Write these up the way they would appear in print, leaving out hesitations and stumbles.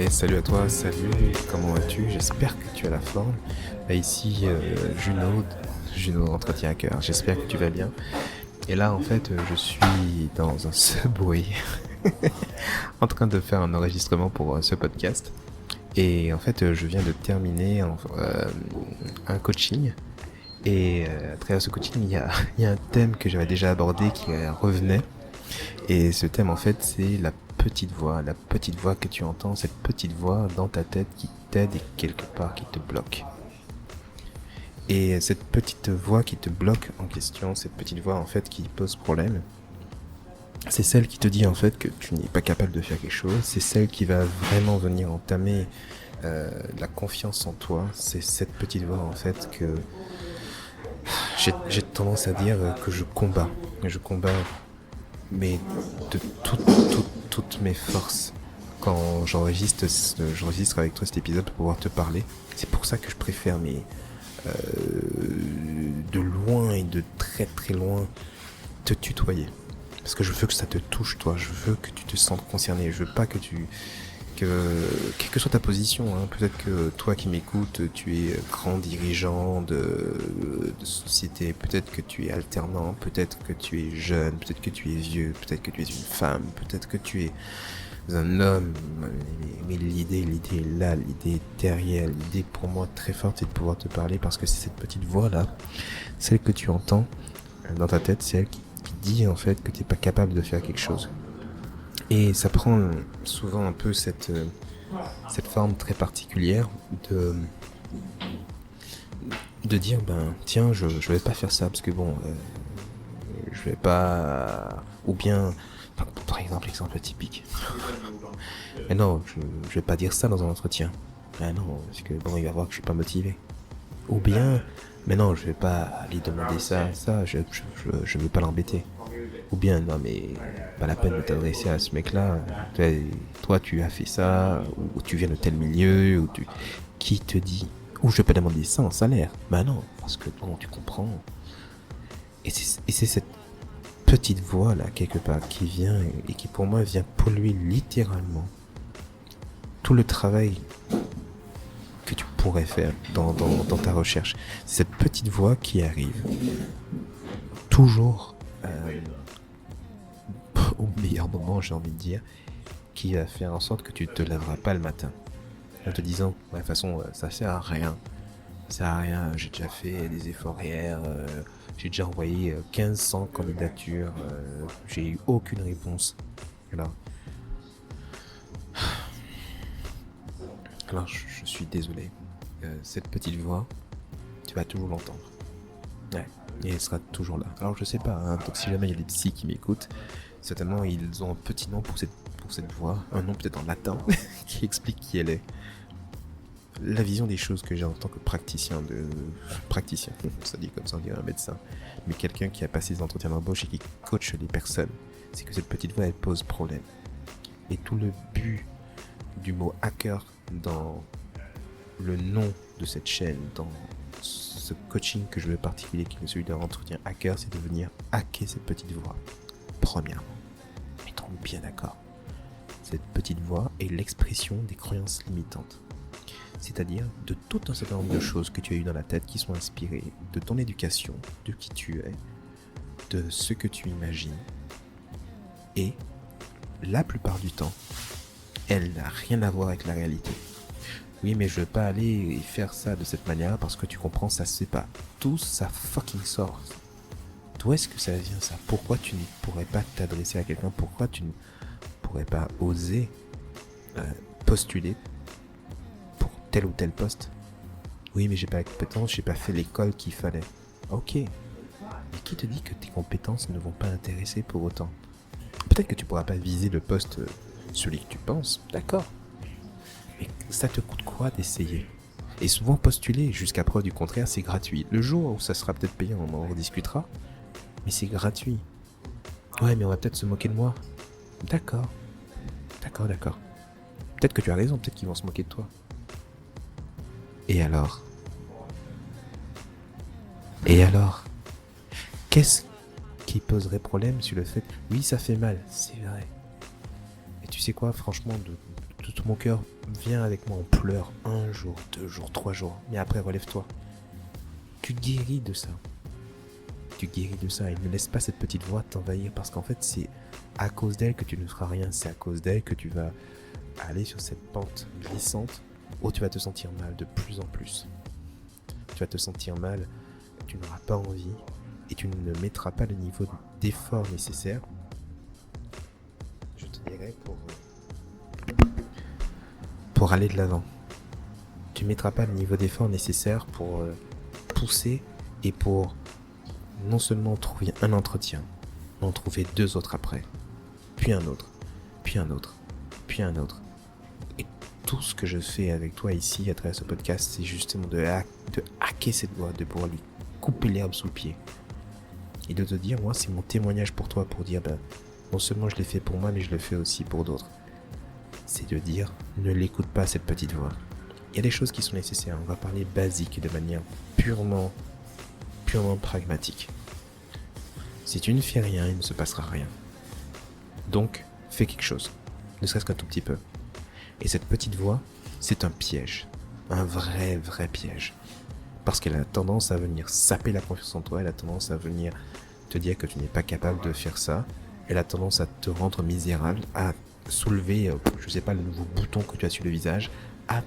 Et salut à toi, salut, comment vas-tu? J'espère que tu as la forme. Ici, Juno Entretien à cœur, j'espère que tu vas bien. Et là, en fait, je suis dans un subway en train de faire un enregistrement pour ce podcast. Et en fait, je viens de terminer un coaching. Et à travers ce coaching, il y a un thème que j'avais déjà abordé qui revenait. Et ce thème, en fait, c'est la petite voix que tu entends, cette petite voix dans ta tête qui t'aide et quelque part qui te bloque. Et cette petite voix qui te bloque en question, cette petite voix en fait qui pose problème, c'est celle qui te dit en fait que tu n'es pas capable de faire quelque chose, c'est celle qui va vraiment venir entamer la confiance en toi, c'est cette petite voix en fait que j'ai tendance à dire que je combats. Je combats mais de toutes mes forces quand j'enregistre avec toi cet épisode pour pouvoir te parler. C'est pour ça que je préfère de loin et de très très loin te tutoyer. Parce que je veux que ça te touche toi, je veux que tu te sentes concerné, je veux pas quelle que soit ta position, hein, peut-être que toi qui m'écoutes, tu es grand dirigeant de société, peut-être que tu es alternant, peut-être que tu es jeune, peut-être que tu es vieux, peut-être que tu es une femme, peut-être que tu es un homme, mais l'idée est là, l'idée est derrière, l'idée pour moi très forte c'est de pouvoir te parler parce que c'est cette petite voix là, celle que tu entends dans ta tête, c'est elle qui dit en fait que tu n'es pas capable de faire quelque chose. Et ça prend souvent un peu cette forme très particulière de dire ben tiens je vais pas faire ça parce que bon je vais pas ou bien par exemple typique mais non je vais pas dire ça dans un entretien, ah non parce que bon il va voir que je suis pas motivé, ou bien mais non je vais pas aller demander ça je veux pas l'embêter, ou bien non mais pas la peine de t'adresser à ce mec là, toi tu as fait ça ou tu viens de tel milieu ou tu qui te dit, ou je vais pas demander ça en salaire, bah non parce que bon tu comprends, et c'est cette petite voix là quelque part qui vient et qui pour moi vient polluer littéralement tout le travail que tu pourrais faire dans ta recherche. C'est cette petite voix qui arrive toujours au meilleur moment, j'ai envie de dire, qui va faire en sorte que tu te lèveras pas le matin en te disant ouais, de toute façon ça sert à rien, ça sert à rien, j'ai déjà fait des efforts hier, j'ai déjà envoyé 1500 candidatures, j'ai eu aucune réponse. Alors je suis désolé, cette petite voix tu vas toujours l'entendre, ouais, et elle sera toujours là. Alors je sais pas, hein, donc si jamais il y a des psys qui m'écoutent, certainement ils ont un petit nom pour cette voix, un nom peut-être en latin qui explique qui elle est. La vision des choses que j'ai en tant que praticien, ça dit comme ça on dirait un médecin, mais quelqu'un qui a passé des entretiens d'embauche et qui coach les personnes, c'est que cette petite voix elle pose problème. Et tout le but du mot hacker dans le nom de cette chaîne, dans ce coaching que je veux particulier qui est celui d'un entretien hacker, c'est de venir hacker cette petite voix. Premièrement, mettons-nous bien d'accord, cette petite voix est l'expression des croyances limitantes. C'est-à-dire de tout un certain nombre de choses que tu as eues dans la tête qui sont inspirées de ton éducation, de qui tu es, de ce que tu imagines. Et la plupart du temps, elle n'a rien à voir avec la réalité. Oui, mais je veux pas aller faire ça de cette manière parce que tu comprends, ça se fait pas. Tout ça fucking sort. D'où est-ce que ça vient ça? Pourquoi tu ne pourrais pas t'adresser à quelqu'un? Pourquoi tu ne pourrais pas oser postuler tel ou tel poste? Oui, mais j'ai pas la compétence, j'ai pas fait l'école qu'il fallait. Ok, mais qui te dit que tes compétences ne vont pas intéresser pour autant? Peut-être que tu pourras pas viser le poste celui que tu penses, d'accord, mais ça te coûte quoi d'essayer? Et souvent postuler jusqu'à preuve du contraire c'est gratuit. Le jour où ça sera peut-être payant on en rediscutera, mais c'est gratuit. Ouais, mais on va peut-être se moquer de moi. D'accord. Peut-être que tu as raison, peut-être qu'ils vont se moquer de toi. Et alors? Qu'est-ce qui poserait problème sur le fait, oui, ça fait mal, c'est vrai. Et tu sais quoi, franchement, de de tout mon cœur, viens avec moi, on pleure 1 jour, 2 jours, 3 jours, mais après relève-toi. Tu guéris de ça. Tu guéris de ça et ne laisse pas cette petite voix t'envahir parce qu'en fait c'est à cause d'elle que tu ne feras rien, c'est à cause d'elle que tu vas aller sur cette pente glissante où tu vas te sentir mal de plus en plus. Tu vas te sentir mal, tu n'auras pas envie et tu ne mettras pas le niveau d'effort nécessaire. Je te dirais pour aller de l'avant. Tu ne mettras pas le niveau d'effort nécessaire pour pousser et pour non seulement trouver un entretien, mais en trouver 2 autres après, puis un autre, puis un autre, puis un autre. Et tout ce que je fais avec toi ici à travers ce podcast, c'est justement de hacker cette voix, de pouvoir lui couper l'herbe sous le pied. Et de te dire, moi, c'est mon témoignage pour toi, pour dire, non seulement je l'ai fait pour moi, mais je le fais aussi pour d'autres. C'est de dire, ne l'écoute pas cette petite voix. Il y a des choses qui sont nécessaires, on va parler basique de manière purement pragmatique. Si tu ne fais rien, il ne se passera rien. Donc, fais quelque chose, ne serait-ce qu'un tout petit peu. Et cette petite voix, c'est un piège, un vrai piège. Parce qu'elle a tendance à venir saper la confiance en toi, elle a tendance à venir te dire que tu n'es pas capable de faire ça, elle a tendance à te rendre misérable, à soulever, je sais pas, le nouveau bouton que tu as sur le visage, à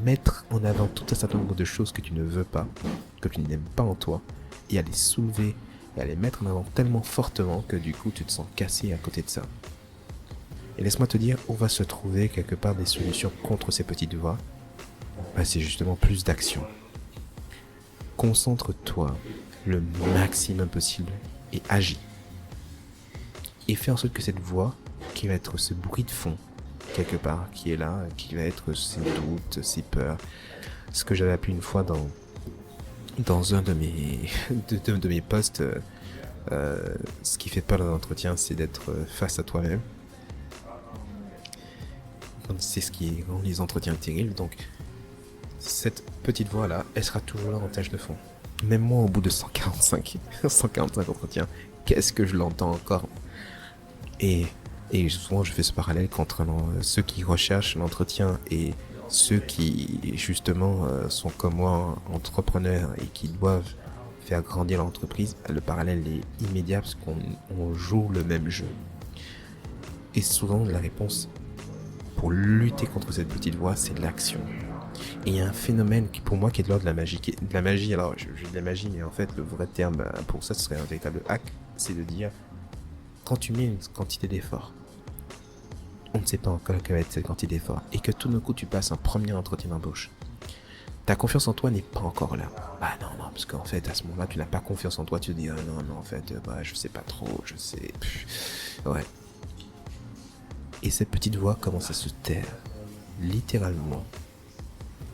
mettre en avant tout un certain nombre de choses que tu ne veux pas, que tu n'aimes pas en toi, et à les soulever et à les mettre en avant tellement fortement que du coup tu te sens cassé à côté de ça. Et laisse-moi te dire, où va se trouver quelque part des solutions contre ces petites voix ? C'est justement plus d'action. Concentre-toi le maximum possible et agis. Et fais en sorte que cette voix, qui va être ce bruit de fond, quelque part, qui est là, qui va être ces doutes, ces peurs, ce que j'avais appelé une fois dans un de mes posts, ce qui fait peur dans l'entretien, c'est d'être face à toi-même. Donc, c'est ce qui rend les entretiens terribles. Donc, cette petite voix-là, elle sera toujours là en tâche de fond. Même moi, au bout de 145 entretiens, qu'est-ce que je l'entends encore ? Et souvent, je fais ce parallèle entre ceux qui recherchent l'entretien et ceux qui, justement, sont comme moi, entrepreneurs et qui doivent faire grandir l'entreprise. Le parallèle est immédiat parce qu'on joue le même jeu. Et souvent, la réponse pour lutter contre cette petite voix, c'est l'action. Et il y a un phénomène qui, pour moi, qui est de l'ordre de la magie. Alors, je dis de la magie, mais en fait, le vrai terme pour ça, ce serait un véritable hack. C'est de dire, quand tu mets une quantité d'effort, on ne sait pas encore quelle va être cette quantité d'effort, et que tout d'un coup, tu passes un premier entretien d'embauche. Ta confiance en toi n'est pas encore là. Non, parce qu'en fait, à ce moment-là, tu n'as pas confiance en toi. Tu te dis, non, en fait, je sais pas trop, je sais. Ouais. Et cette petite voix commence à se taire, littéralement,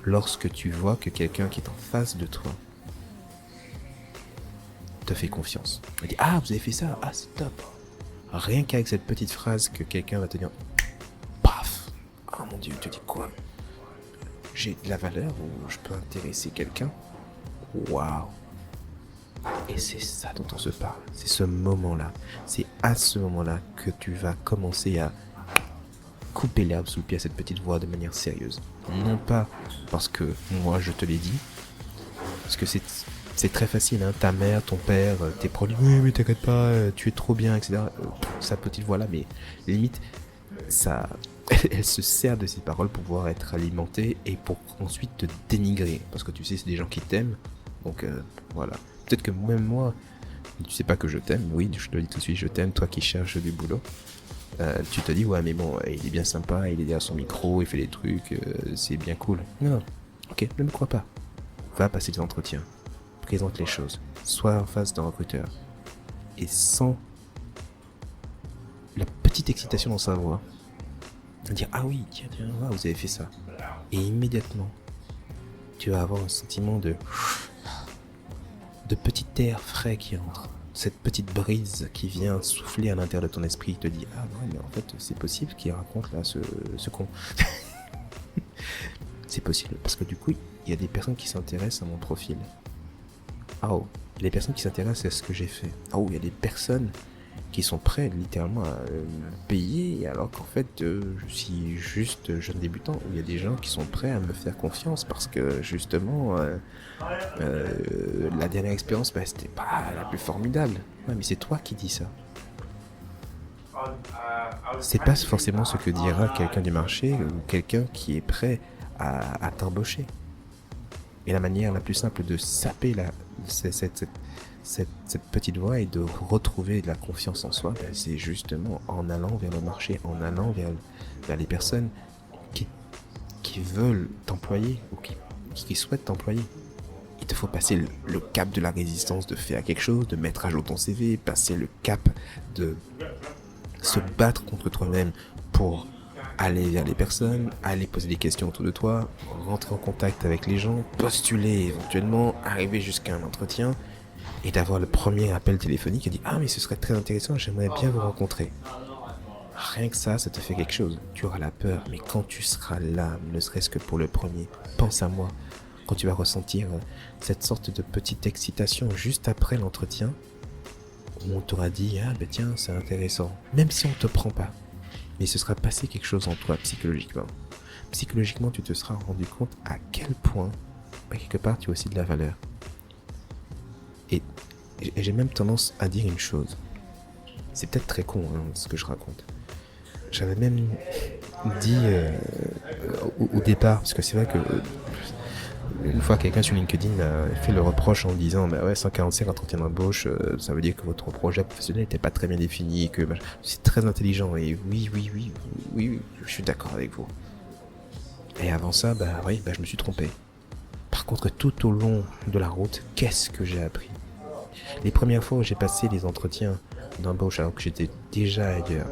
lorsque tu vois que quelqu'un qui est en face de toi te fait confiance. Il dit, vous avez fait ça, c'est top. Rien qu'avec cette petite phrase que quelqu'un va te dire, paf, mon Dieu, tu dis quoi ? J'ai de la valeur ou je peux intéresser quelqu'un ? Waouh ! Et c'est ça dont on se parle, c'est ce moment-là. C'est à ce moment-là que tu vas commencer à couper l'herbe sous le pied à cette petite voix de manière sérieuse. Non pas parce que moi je te l'ai dit, parce que c'est très facile, hein. Ta mère, ton père, tes proches, oui mais t'inquiète pas, tu es trop bien, etc. Sa petite voix là, mais limite, ça, elle se sert de ces paroles pour pouvoir être alimentée et pour ensuite te dénigrer, parce que tu sais, c'est des gens qui t'aiment, donc voilà. Peut-être que même moi, tu sais pas que je t'aime, oui, je te le dis tout de suite, je t'aime, toi qui cherches du boulot. Tu te dis, ouais, mais bon, il est bien sympa, il est derrière son micro, il fait des trucs, c'est bien cool. Non, ok, ne me crois pas. Va passer des entretiens, présente les choses, sois en face d'un recruteur. Et sans la petite excitation dans sa voix, dire, oui, tiens, vous avez fait ça. Et immédiatement, tu vas avoir un sentiment de petit air frais qui entre. Cette petite brise qui vient souffler à l'intérieur de ton esprit te dit, non, mais en fait, c'est possible qu'il raconte là ce con. C'est possible, parce que du coup, il y a des personnes qui s'intéressent à mon profil. Il y a des personnes qui s'intéressent à ce que j'ai fait. Il y a des personnes qui sont prêts littéralement à me payer, alors qu'en fait je suis juste jeune débutant, où il y a des gens qui sont prêts à me faire confiance parce que justement la dernière expérience, bah, c'était pas la plus formidable. Ouais, mais c'est toi qui dis ça. C'est pas forcément ce que dira quelqu'un du marché ou quelqu'un qui est prêt à t'embaucher. Et la manière la plus simple de saper cette petite voie et de retrouver de la confiance en soi, ben, c'est justement en allant vers le marché, en allant vers les personnes qui, qui veulent t'employer ou qui souhaitent t'employer. Il te faut passer le cap de la résistance, de faire quelque chose, de mettre à jour ton CV, passer le cap de se battre contre toi-même pour aller vers les personnes, aller poser des questions autour de toi, rentrer en contact avec les gens, postuler éventuellement, arriver jusqu'à un entretien et d'avoir le premier appel téléphonique et dire ah mais ce serait très intéressant, j'aimerais bien vous rencontrer. Rien que ça te fait quelque chose. Tu auras la peur, mais quand tu seras là, ne serait-ce que pour le premier, pense à moi. Quand tu vas ressentir cette sorte de petite excitation juste après l'entretien, où on t'aura dit ah ben tiens c'est intéressant, même si on te prend pas, mais ce sera passé quelque chose en toi psychologiquement. Psychologiquement tu te seras rendu compte à quel point quelque part tu as aussi de la valeur. Et j'ai même tendance à dire une chose, c'est peut-être très con ce que je raconte. J'avais même dit au départ, parce que c'est vrai que une fois quelqu'un sur LinkedIn m'a fait le reproche en disant bah ouais 145 entretien d'embauche, ça veut dire que votre projet professionnel n'était pas très bien défini, que c'est très intelligent et oui, je suis d'accord avec vous. Et avant ça, je me suis trompé. Par contre, tout au long de la route, qu'est-ce que j'ai appris? Les premières fois où j'ai passé les entretiens d'embauche alors que j'étais déjà ailleurs,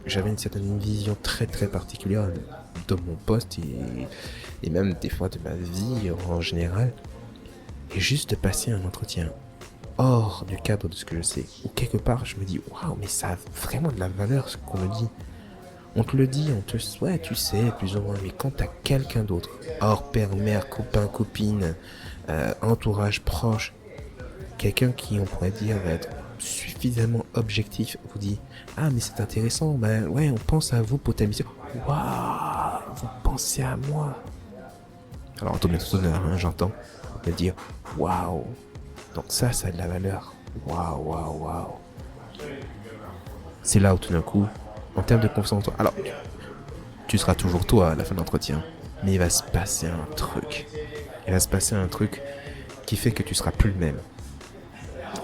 j'avais une certaine vision très très particulière de mon poste et même des fois de ma vie en général. Et juste de passer un entretien hors du cadre de ce que je sais, ou quelque part je me dis waouh, mais ça a vraiment de la valeur ce qu'on me dit. On te le dit, ouais, tu sais, plus ou moins, mais quand t'as quelqu'un d'autre, hors père, mère, copain, copine, entourage proche, quelqu'un qui, on pourrait dire, va être suffisamment objectif, vous dit ah, mais c'est intéressant, ben ouais, on pense à vous pour ta mission. Waouh, vous pensez à moi. Alors, en tout bien tout honneur, j'entends, me dire waouh. Donc, ça a de la valeur. Waouh. C'est là où tout d'un coup, en termes de confiance en toi, alors, tu seras toujours toi à la fin de l'entretien, mais il va se passer un truc. Il va se passer un truc qui fait que tu seras plus le même.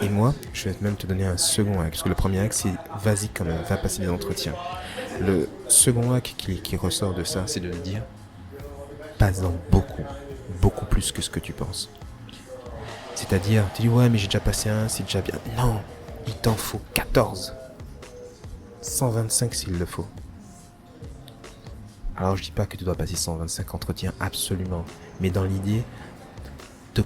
Et moi, je vais même te donner un second hack, parce que le premier hack, c'est vas-y quand même, va passer des entretiens. Le second hack qui ressort de ça, c'est de dire passe-en beaucoup plus que ce que tu penses. C'est-à-dire, tu dis ouais, mais j'ai déjà passé un, c'est déjà bien. Non, il t'en faut 14. 125 s'il le faut. Alors je dis pas que tu dois passer 125 entretiens, absolument. Mais dans l'idée de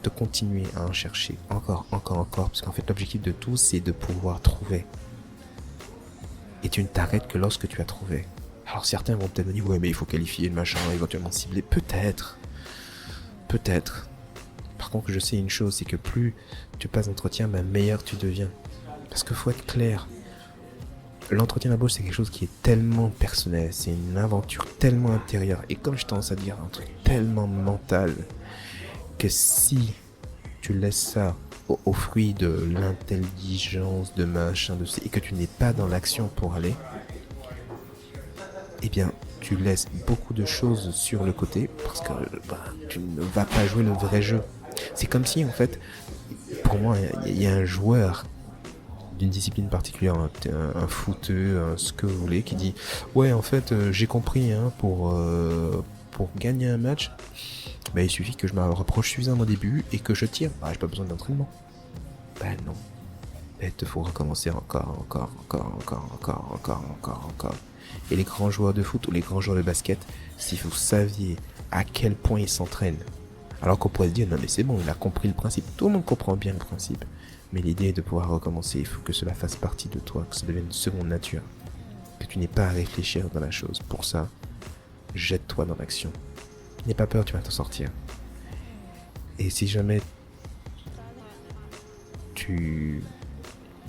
continuer à en chercher encore. Parce qu'en fait l'objectif de tout, c'est de pouvoir trouver. Et tu ne t'arrêtes que lorsque tu as trouvé. Alors certains vont peut-être me dire ouais mais il faut qualifier le machin, éventuellement cibler. Peut-être. Par contre je sais une chose, c'est que plus tu passes d'entretien, meilleur tu deviens. Parce qu'il faut être clair. L'entretien d'embauche, c'est quelque chose qui est tellement personnel, c'est une aventure tellement intérieure, et comme je tendance à dire, un truc tellement mental, que si tu laisses ça au fruit de l'intelligence, de machin, et que tu n'es pas dans l'action pour aller, eh bien, tu laisses beaucoup de choses sur le côté, parce que tu ne vas pas jouer le vrai jeu. C'est comme si, en fait, pour moi, il y a un joueur d'une discipline particulière, un footeux, ce que vous voulez, qui dit ouais en fait j'ai compris pour gagner un match, il suffit que je me rapproche suffisamment au début et que je tire, j'ai pas besoin d'entraînement. Non, il te faut recommencer encore. Et les grands joueurs de foot ou les grands joueurs de basket, si vous saviez à quel point ils s'entraînent, alors qu'on pourrait se dire non mais c'est bon, il a compris le principe, tout le monde comprend bien le principe. Mais l'idée est de pouvoir recommencer, il faut que cela fasse partie de toi, que ça devienne une seconde nature, que tu n'aies pas à réfléchir dans la chose. Pour ça, jette-toi dans l'action. N'aie pas peur, tu vas t'en sortir. Et si jamais tu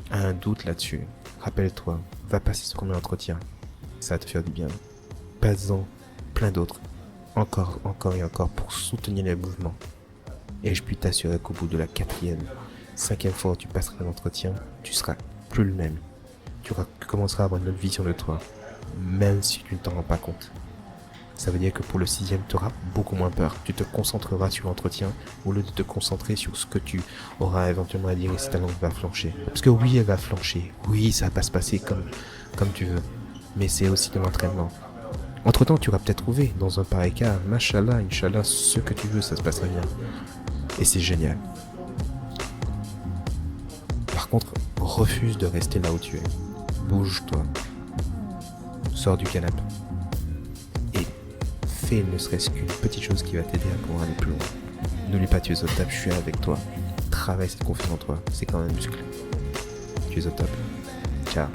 as un doute là-dessus, Rappelle-toi, va passer ce premier entretien. Ça va te faire du bien. Passe-en plein d'autres. Encore, encore et encore pour soutenir les mouvements. Et je puis t'assurer qu'au bout de la 4e, 5e fois où tu passeras l'entretien, tu seras plus le même. Tu commenceras à avoir une autre vision de toi, même si tu ne t'en rends pas compte. Ça veut dire que pour le 6e, tu auras beaucoup moins peur. Tu te concentreras sur l'entretien au lieu de te concentrer sur ce que tu auras éventuellement à dire et si ta langue va flancher. Parce que oui, elle va flancher. Oui, ça va pas se passer comme tu veux. Mais c'est aussi de l'entraînement. Entre-temps, tu auras peut-être trouvé, dans un pareil cas, machallah, Inch'Allah, ce que tu veux, ça se passera bien. Et c'est génial. Par contre, refuse de rester là où tu es. Bouge-toi. Sors du canapé. Et fais ne serait-ce qu'une petite chose qui va t'aider à pouvoir aller plus loin. N'oublie pas, tu es au top, je suis avec toi. Travaille cette confiance en toi, c'est quand même un muscle. Tu es au top. Ciao.